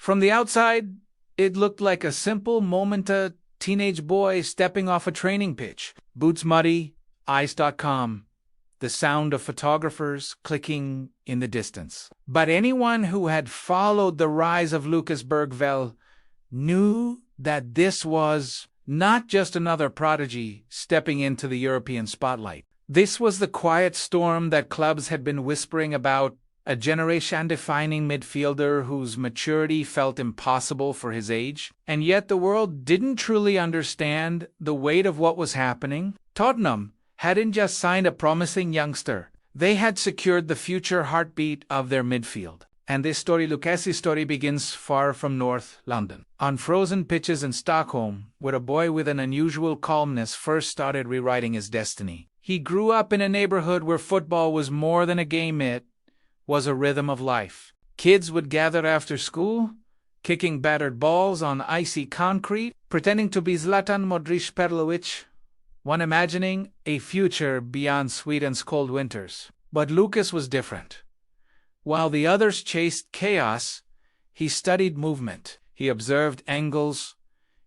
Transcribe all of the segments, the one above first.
From the outside, it looked like a simple moment, a teenage boy stepping off a training pitch. Boots muddy, eyes calm, the sound of photographers clicking in the distance. But anyone who had followed the rise of Lucas Bergvall knew that this was not just another prodigy stepping into the European spotlight. This was the quiet storm that clubs had been whispering about, a generation-defining midfielder whose maturity felt impossible for his age. And yet the world didn't truly understand the weight of what was happening. Tottenham hadn't just signed a promising youngster. They had secured the future heartbeat of their midfield. And this story, Lux's story, begins far from North London. On frozen pitches in Stockholm, where a boy with an unusual calmness first started rewriting his destiny. He grew up in a neighborhood where football was more than a game, it was a rhythm of life. Kids would gather after school, kicking battered balls on icy concrete, pretending to be Zlatan Modric, one imagining a future beyond Sweden's cold winters. But Lucas was different. While the others chased chaos, he studied movement. He observed angles.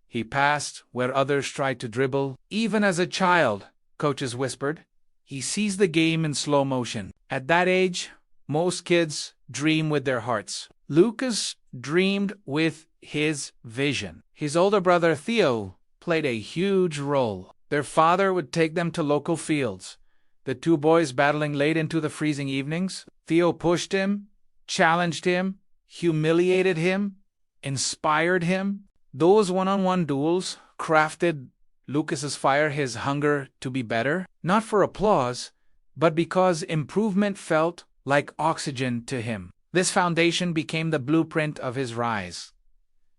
He passed where others tried to dribble. Even as a child, coaches whispered, he sees the game in slow motion. At that age, most kids dream with their hearts. Lucas dreamed with his vision. His older brother Theo played a huge role. Their father would take them to local fields, the two boys battling late into the freezing evenings. Theo pushed him, challenged him, humiliated him, inspired him. Those one-on-one duels crafted Lucas's fire, his hunger to be better, not for applause, but because improvement felt like oxygen to him. This foundation became the blueprint of his rise.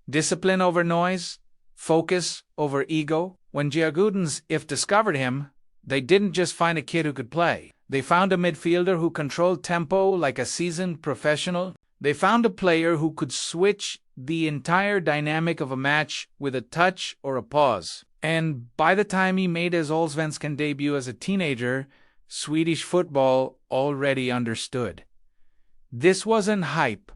Discipline over noise, focus over ego. When Djurgårdens IF discovered him, they didn't just find a kid who could play. They found a midfielder who controlled tempo like a seasoned professional. They found a player who could switch the entire dynamic of a match with a touch or a pause. And by the time he made his Allsvenskan debut as a teenager, Swedish football already understood. This wasn't hype.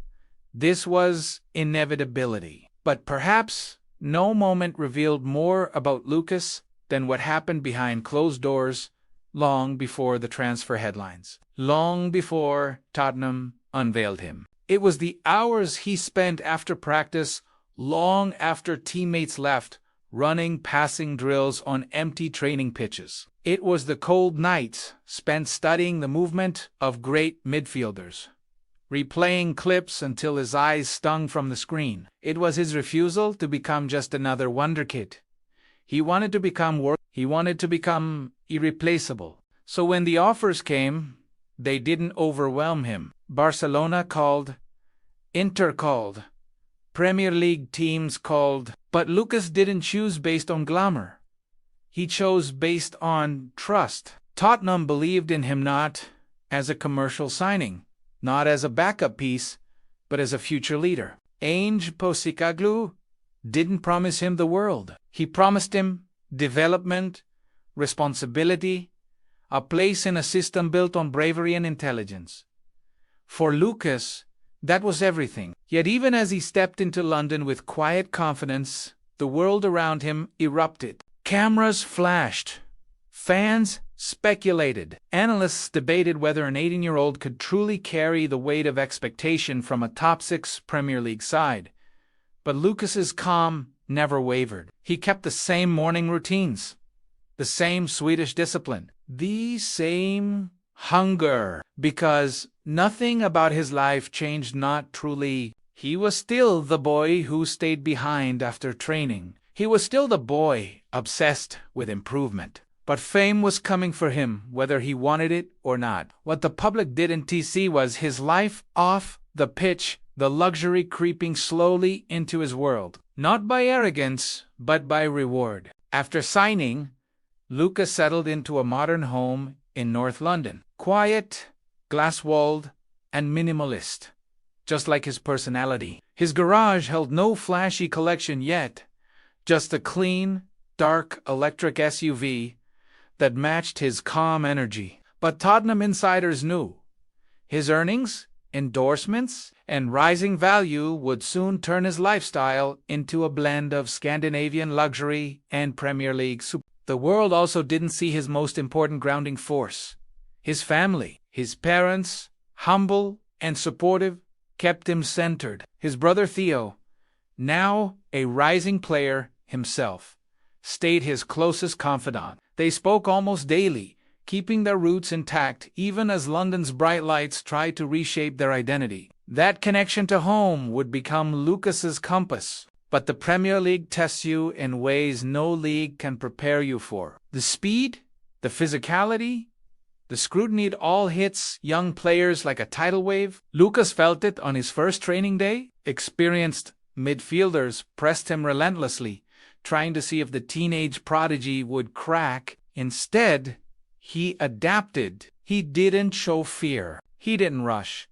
This was inevitability. But perhaps no moment revealed more about Lucas than what happened behind closed doors long before the transfer headlines, long before Tottenham unveiled him. It was the hours he spent after practice, long after teammates left, running passing drills on empty training pitches. It was the cold nights spent studying the movement of great midfielders, replaying clips until his eyes stung from the screen. It was his refusal to become just another wonderkid. He wanted to become He wanted to become irreplaceable. So when the offers came, they didn't overwhelm him. Barcelona called, Inter called, Premier League teams called, but Lucas didn't choose based on glamour. He chose based on trust. Tottenham believed in him not as a commercial signing, not as a backup piece, but as a future leader. Ange Postecoglou didn't promise him the world. He promised him development, responsibility, a place in a system built on bravery and intelligence. For Lucas, that was everything. Yet even as he stepped into London with quiet confidence, the world around him erupted. Cameras flashed. Fans speculated. Analysts debated whether an 18-year-old could truly carry the weight of expectation from a top-6 Premier League side. But Lucas's calm never wavered. He kept the same morning routines, the same Swedish discipline, the same hunger, because nothing about his life changed. Not truly. He was still the boy who stayed behind after training. He was still the boy obsessed with improvement. But fame was coming for him, whether he wanted it or not. What the public didn't see was his life off the pitch, the luxury creeping slowly into his world. Not by arrogance, but by reward. After signing, Lucas settled into a modern home in North London. Quiet, glass-walled, and minimalist, just like his personality. His garage held no flashy collection yet, just a clean, dark electric SUV that matched his calm energy. But Tottenham insiders knew. His earnings, endorsements, and rising value would soon turn his lifestyle into a blend of Scandinavian luxury and Premier League super. The world also didn't see his most important grounding force. His family, his parents, humble and supportive, kept him centered. His brother Theo, now a rising player himself, stayed his closest confidant. They spoke almost daily, keeping their roots intact even as London's bright lights tried to reshape their identity. That connection to home would become Lucas's compass. But the Premier League tests you in ways no league can prepare you for. The speed, the physicality, the scrutiny, it all hits young players like a tidal wave. Lucas felt it on his first training day. Experienced midfielders pressed him relentlessly, trying to see if the teenage prodigy would crack. Instead, he adapted. He didn't show fear. He didn't rush.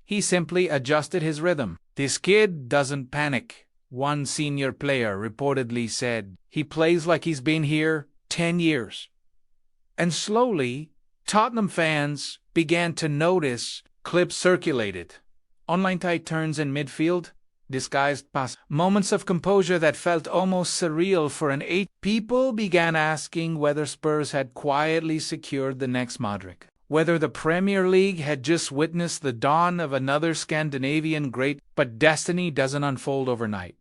He simply adjusted his rhythm. "This kid doesn't panic," one senior player reportedly said. "He plays like he's been here 10 years. And slowly, Tottenham fans began to notice. Clips circulated. Online tight turns in midfield, disguised pass, moments of composure that felt almost surreal for an 8. People began asking whether Spurs had quietly secured the next Modric, whether the Premier League had just witnessed the dawn of another Scandinavian great. But destiny doesn't unfold overnight.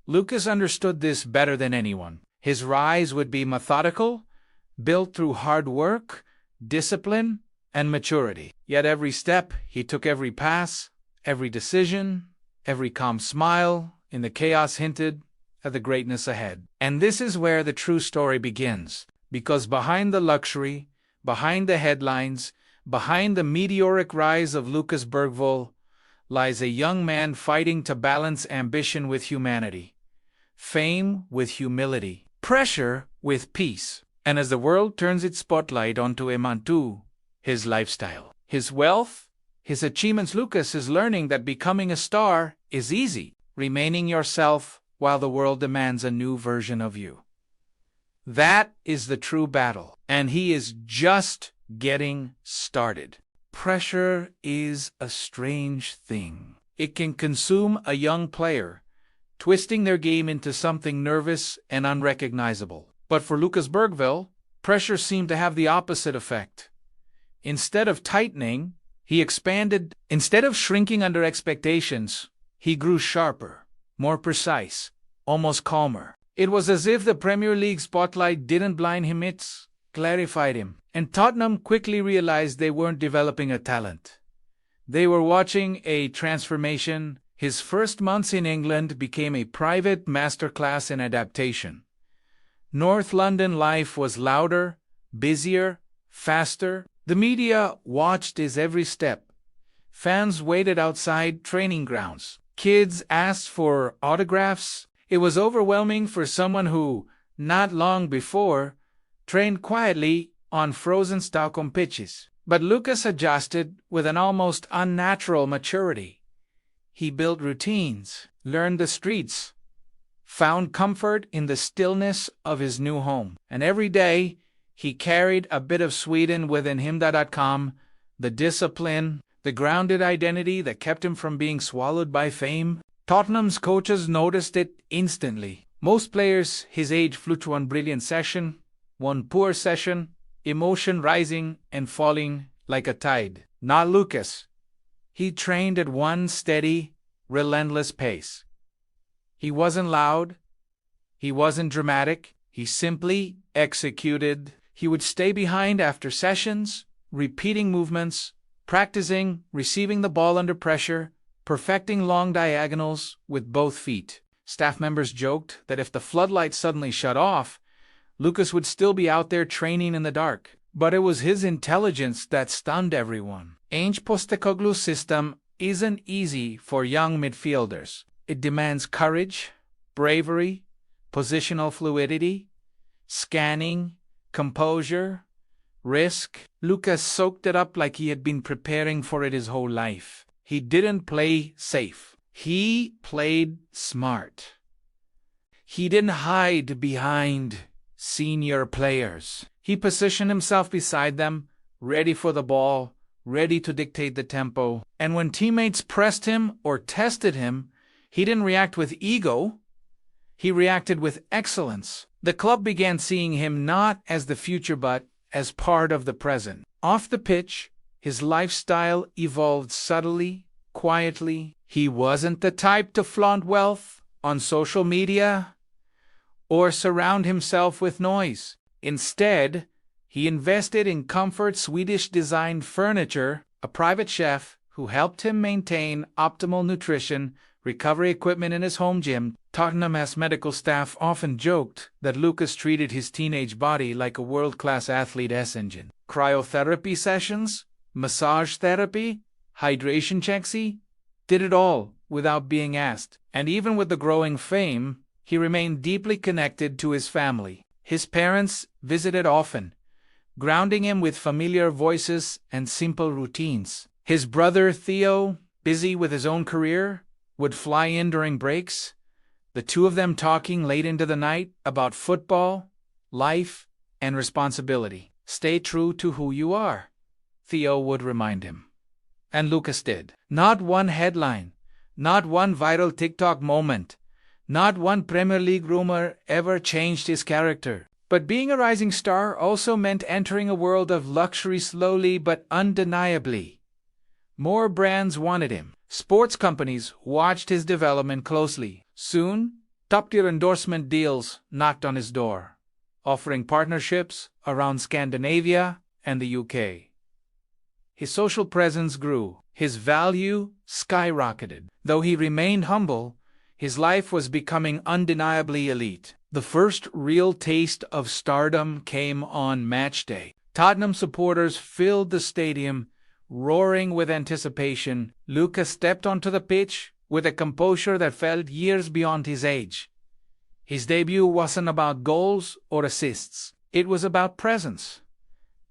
Lucas understood this better than anyone. His rise would be methodical, built through hard work, discipline, and maturity. Yet every step he took, every pass, every decision, every calm smile in the chaos hinted at the greatness ahead. And this is where the true story begins, because behind the luxury, behind the headlines, behind the meteoric rise of Lucas Bergvall, lies a young man fighting to balance ambition with humanity, fame with humility, pressure with peace. And as the world turns its spotlight onto him, his lifestyle, his wealth, his achievements, Lucas is learning that becoming a star is easy, remaining yourself while the world demands a new version of you. That is the true battle, and he is just getting started. Pressure is a strange thing. It can consume a young player, twisting their game into something nervous and unrecognizable. But for Lucas Bergvall, pressure seemed to have the opposite effect. Instead of tightening, he expanded. Instead of shrinking under expectations, he grew sharper, more precise, almost calmer. It was as if the Premier League spotlight didn't blind him, it clarified him. And Tottenham quickly realized they weren't developing a talent. They were watching a transformation. His first months in England became a private masterclass in adaptation. North London life was louder, busier, faster. The media watched his every step. Fans waited outside training grounds. Kids asked for autographs. It was overwhelming for someone who, not long before, trained quietly on frozen Stockholm pitches. But Lucas adjusted with an almost unnatural maturity. He built routines, learned the streets, found comfort in the stillness of his new home. And every day, he carried a bit of Sweden within him. The discipline, the grounded identity that kept him from being swallowed by fame. Tottenham's coaches noticed it instantly. Most players his age flew to one brilliant session, one poor session, emotion rising and falling like a tide. Not Lucas. He trained at one steady, relentless pace. He wasn't loud. He wasn't dramatic. He simply executed. He would stay behind after sessions, repeating movements, practicing receiving the ball under pressure, perfecting long diagonals with both feet. Staff members joked that if the floodlights suddenly shut off, Lucas would still be out there training in the dark. But it was his intelligence that stunned everyone. Ange Postecoglou's system isn't easy for young midfielders. It demands courage, bravery, positional fluidity, scanning, composure, risk. Lucas soaked it up like he had been preparing for it his whole life. He didn't play safe. He played smart. He didn't hide behind senior players. He positioned himself beside them, ready for the ball, ready to dictate the tempo. And when teammates pressed him or tested him, he didn't react with ego, he reacted with excellence. The club began seeing him not as the future but as part of the present. Off the pitch, his lifestyle evolved subtly, quietly. He wasn't the type to flaunt wealth on social media or surround himself with noise. Instead, he invested in comfort Swedish-designed furniture, a private chef who helped him maintain optimal nutrition, recovery equipment in his home gym. Tottenham's medical staff often joked that Lucas treated his teenage body like a world-class athlete's engine. Cryotherapy sessions, massage therapy, hydration checks, he did it all without being asked. And even with the growing fame, he remained deeply connected to his family. His parents visited often, grounding him with familiar voices and simple routines. His brother Theo, busy with his own career, would fly in during breaks, the two of them talking late into the night about football, life, and responsibility. "Stay true to who you are," Theo would remind him. And Lucas did. Not one headline, not one viral TikTok moment, not one Premier League rumor ever changed his character. But being a rising star also meant entering a world of luxury slowly but undeniably. More brands wanted him. Sports companies watched his development closely. Soon, top-tier endorsement deals knocked on his door, offering partnerships around Scandinavia and the UK. His social presence grew. His value skyrocketed. Though he remained humble, his life was becoming undeniably elite. The first real taste of stardom came on match day. Tottenham supporters filled the stadium, roaring with anticipation. Lucas stepped onto the pitch with a composure that felt years beyond his age. His debut wasn't about goals or assists. It was about presence.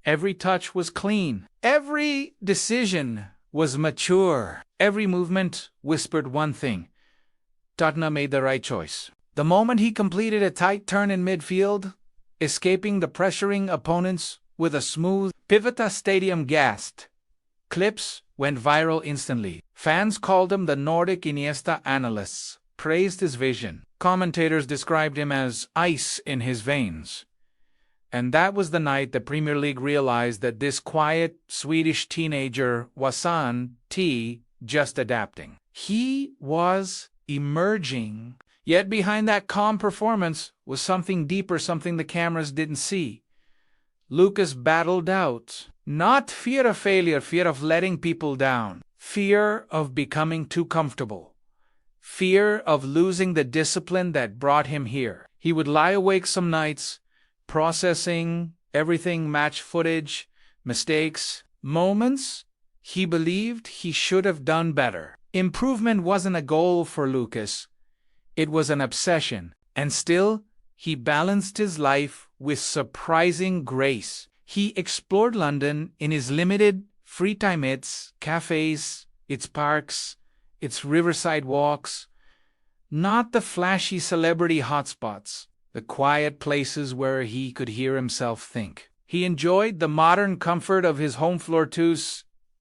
Every touch was clean. Every decision was mature. Every movement whispered one thing: Tottenham made the right choice. The moment he completed a tight turn in midfield, escaping the pressuring opponents with a smooth pivot, the stadium gasped. Clips went viral instantly. Fans called him the Nordic Iniesta. Analysts praised his vision. Commentators described him as ice in his veins. And that was the night the Premier League realized that this quiet Swedish teenager wasn't just adapting. He was emerging. Yet behind that calm performance was something deeper, something the cameras didn't see. Lucas battled out. Not fear of failure, fear of letting people down. Fear of becoming too comfortable. Fear of losing the discipline that brought him here. He would lie awake some nights, processing everything: match footage, mistakes, moments he believed he should have done better. Improvement wasn't a goal for Lucas. It was an obsession. And still, he balanced his life with surprising grace. He explored London in his limited free time, its cafes, its parks, its riverside walks. Not the flashy celebrity hotspots, the quiet places where he could hear himself think. He enjoyed the modern comfort of his home floor too: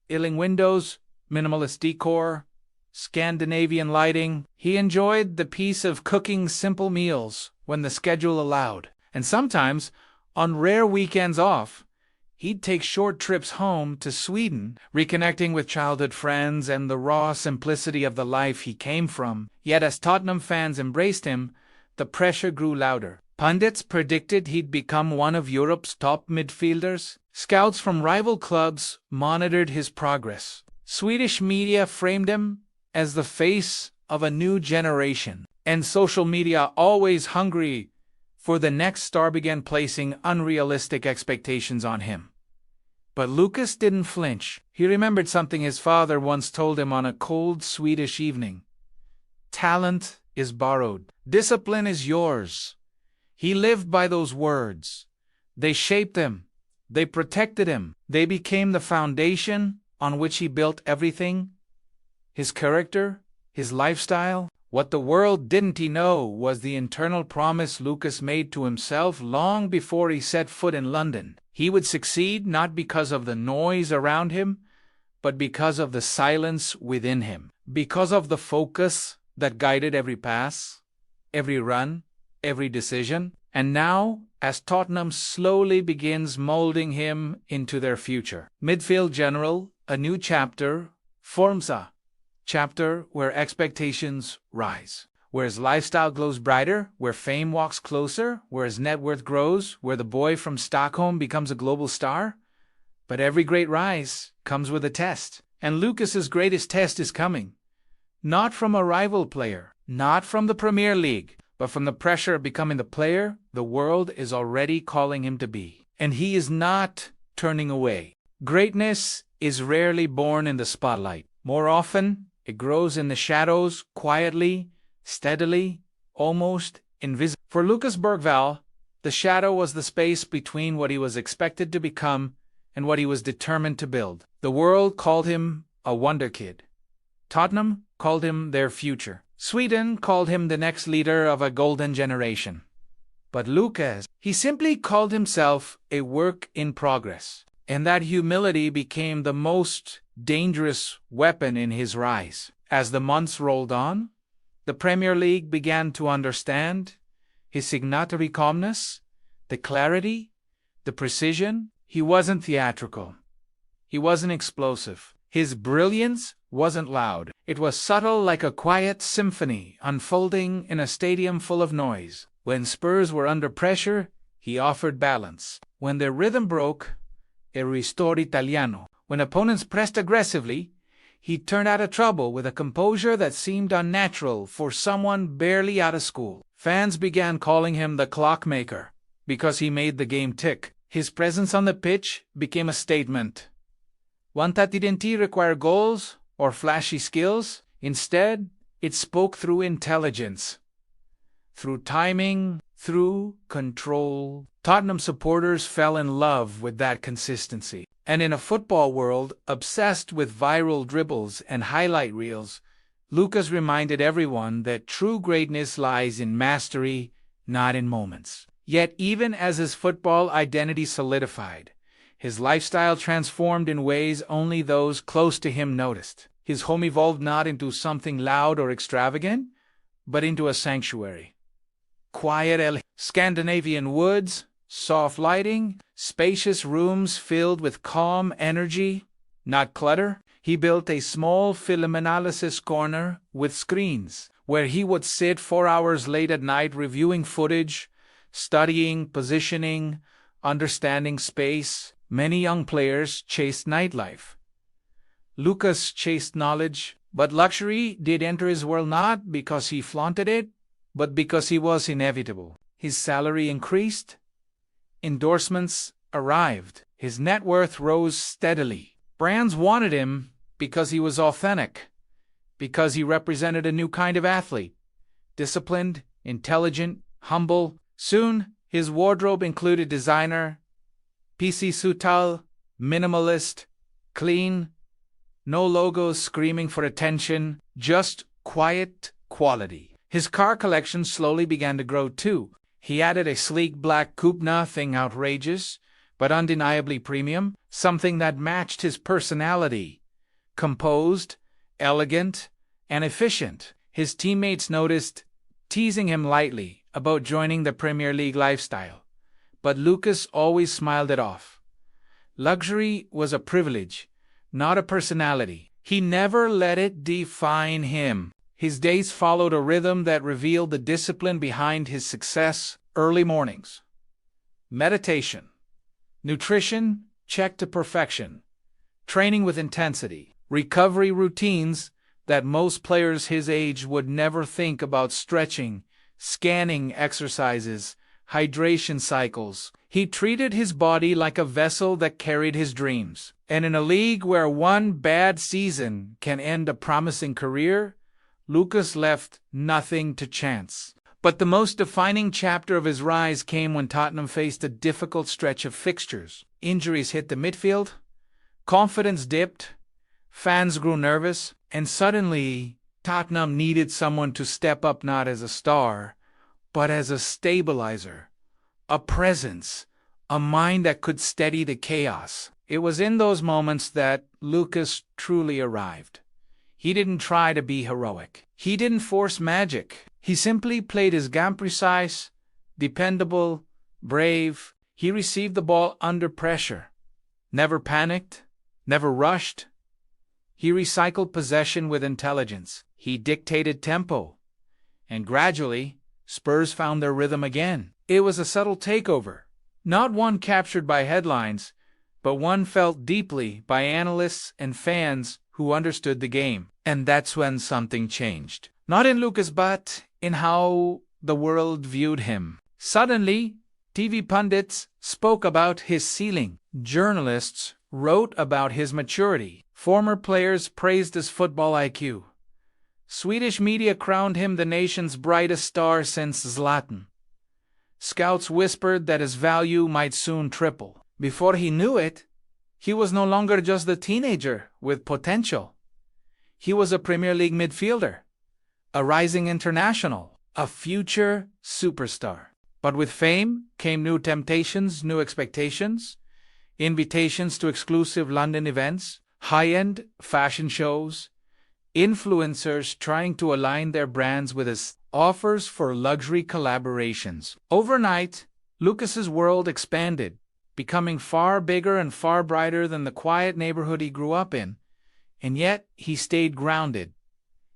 illing windows, minimalist decor, Scandinavian lighting. He enjoyed the peace of cooking simple meals when the schedule allowed. And sometimes, on rare weekends off, he'd take short trips home to Sweden, reconnecting with childhood friends and the raw simplicity of the life he came from. Yet as Tottenham fans embraced him, the pressure grew louder. Pundits predicted he'd become one of Europe's top midfielders. Scouts from rival clubs monitored his progress. Swedish media framed him as the face of a new generation. And social media, always hungry for the next star, began placing unrealistic expectations on him. But Lucas didn't flinch. He remembered something his father once told him on a cold Swedish evening: "Talent is borrowed. Discipline is yours." He lived by those words. They shaped him. They protected him. They became the foundation on which he built everything: his character, his lifestyle. What the world didn't know was the internal promise Lucas made to himself long before he set foot in London. He would succeed not because of the noise around him, but because of the silence within him, because of the focus that guided every pass, every run, every decision. And now, as Tottenham slowly begins molding him into their future, midfield general, a new chapter forms, a chapter where expectations rise, where his lifestyle glows brighter, where fame walks closer, where his net worth grows, where the boy from Stockholm becomes a global star. But every great rise comes with a test, and Lucas's greatest test is coming. Not from a rival player, not from the Premier League, but from the pressure of becoming the player the world is already calling him to be. And he is not turning away. Greatness is rarely born in the spotlight. More often, it grows in the shadows, quietly, steadily, almost invisible. For Lucas Bergvall, the shadow was the space between what he was expected to become and what he was determined to build. The world called him a wonderkid. Tottenham called him their future. Sweden called him the next leader of a golden generation. But Lucas, he simply called himself a work in progress. And that humility became the most dangerous weapon in his rise. As the months rolled on, the Premier League began to understand his signatory calmness, the clarity, the precision. He wasn't theatrical. He wasn't explosive. His brilliance wasn't loud. It was subtle, like a quiet symphony unfolding in a stadium full of noise. When Spurs were under pressure, he offered balance. When their rhythm broke, a restore Italiano. When opponents pressed aggressively, he turned out of trouble with a composure that seemed unnatural for someone barely out of school. Fans began calling him the clockmaker because he made the game tick. His presence on the pitch became a statement. One that didn't require goals or flashy skills. Instead, it spoke through intelligence, through timing, through control. Tottenham supporters fell in love with that consistency. And in a football world obsessed with viral dribbles and highlight reels, Lucas reminded everyone that true greatness lies in mastery, not in moments. Yet even as his football identity solidified, his lifestyle transformed in ways only those close to him noticed. His home evolved not into something loud or extravagant, but into a sanctuary. Quiet Scandinavian woods, soft lighting, spacious rooms filled with calm energy, not clutter. He built a small film analysis corner with screens, where he would sit 4 hours late at night reviewing footage, studying positioning, understanding space. Many young players chased nightlife. Lucas chased knowledge, but luxury did enter his world not because he flaunted it, but because he was inevitable. His salary increased, endorsements arrived, his net worth rose steadily. Brands wanted him because he was authentic, because he represented a new kind of athlete, disciplined, intelligent, humble. Soon, his wardrobe included designer, PC Sutal, minimalist, clean, no logos screaming for attention, just quiet quality. His car collection slowly began to grow too. He added a sleek black coupe, nothing outrageous, but undeniably premium, something that matched his personality. Composed, elegant, and efficient. His teammates noticed, teasing him lightly about joining the Premier League lifestyle. But Lucas always smiled it off. Luxury was a privilege, not a personality. He never let it define him. His days followed a rhythm that revealed the discipline behind his success. Early mornings, meditation, nutrition checked to perfection, training with intensity, recovery routines that most players his age would never think about, stretching, scanning exercises, hydration cycles. He treated his body like a vessel that carried his dreams. And in a league where one bad season can end a promising career, Lucas left nothing to chance. But the most defining chapter of his rise came when Tottenham faced a difficult stretch of fixtures. Injuries hit the midfield, confidence dipped, fans grew nervous, and suddenly Tottenham needed someone to step up, not as a star, but as a stabilizer, a presence, a mind that could steady the chaos. It was in those moments that Lucas truly arrived. He didn't try to be heroic. He didn't force magic. He simply played his game precise, dependable, brave. He received the ball under pressure. Never panicked, never rushed. He recycled possession with intelligence. He dictated tempo. And gradually, Spurs found their rhythm again. It was a subtle takeover, not one captured by headlines, but one felt deeply by analysts and fans who understood the game. And that's when something changed. Not in Lucas, but in how the world viewed him. Suddenly, TV pundits spoke about his ceiling. Journalists wrote about his maturity. Former players praised his football IQ. Swedish media crowned him the nation's brightest star since Zlatan. Scouts whispered that his value might soon triple. Before he knew it, he was no longer just a teenager with potential. He was a Premier League midfielder, a rising international, a future superstar. But with fame came new temptations, new expectations, invitations to exclusive London events, high-end fashion shows, influencers trying to align their brands with his offers for luxury collaborations. Overnight, Lucas's world expanded, becoming far bigger and far brighter than the quiet neighborhood he grew up in. And yet, he stayed grounded.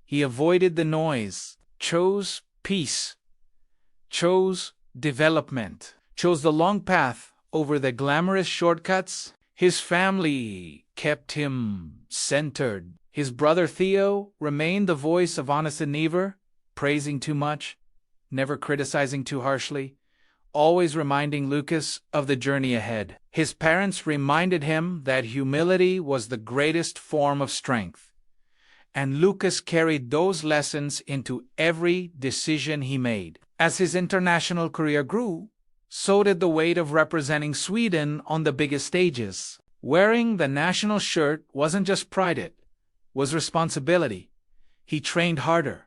He avoided the noise, chose peace, chose development, chose the long path over the glamorous shortcuts. His family kept him centered. His brother Theo remained the voice of honest and never praising too much, never criticizing too harshly, always reminding Lucas of the journey ahead. His parents reminded him that humility was the greatest form of strength, and Lucas carried those lessons into every decision he made. As his international career grew, so did the weight of representing Sweden on the biggest stages. Wearing the national shirt wasn't just pride, it was responsibility. He trained harder,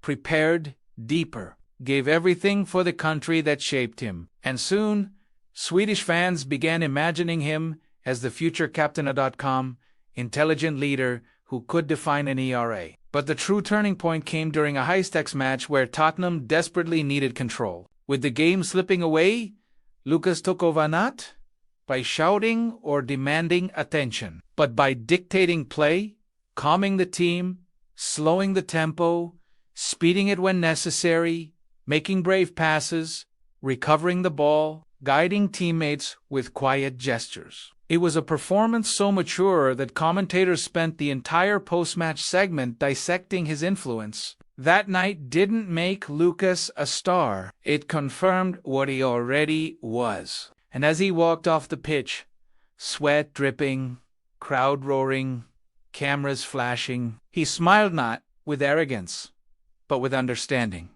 prepared deeper, gave everything for the country that shaped him. And soon, Swedish fans began imagining him as the future captain.com, intelligent leader who could define an ERA. But the true turning point came during a high-stakes match where Tottenham desperately needed control. With the game slipping away, Lucas took over not by shouting or demanding attention, but by dictating play, calming the team, slowing the tempo, speeding it when necessary, making brave passes, recovering the ball, guiding teammates with quiet gestures. It was a performance so mature that commentators spent the entire post-match segment dissecting his influence. That night didn't make Lucas a star. It confirmed what he already was. And as he walked off the pitch, sweat dripping, crowd roaring, cameras flashing, he smiled not with arrogance, but with understanding.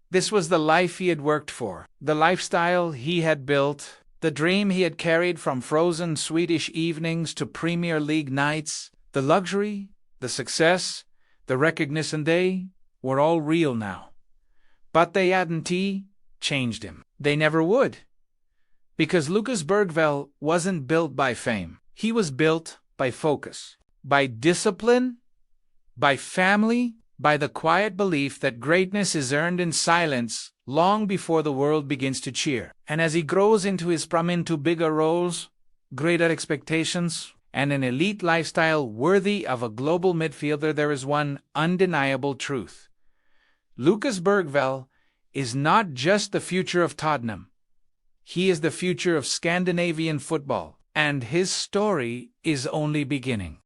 This was the life he had worked for, the lifestyle he had built, the dream he had carried from frozen Swedish evenings to Premier League nights. The luxury, the success, the recognition, they were all real now. But they hadn't changed him. They never would. Because Lucas Bergvall wasn't built by fame. He was built by focus, by discipline, by family, by the quiet belief that greatness is earned in silence long before the world begins to cheer. And as he grows into bigger roles, greater expectations, and an elite lifestyle worthy of a global midfielder, there is one undeniable truth. Lucas Bergvall is not just the future of Tottenham. He is the future of Scandinavian football, and his story is only beginning.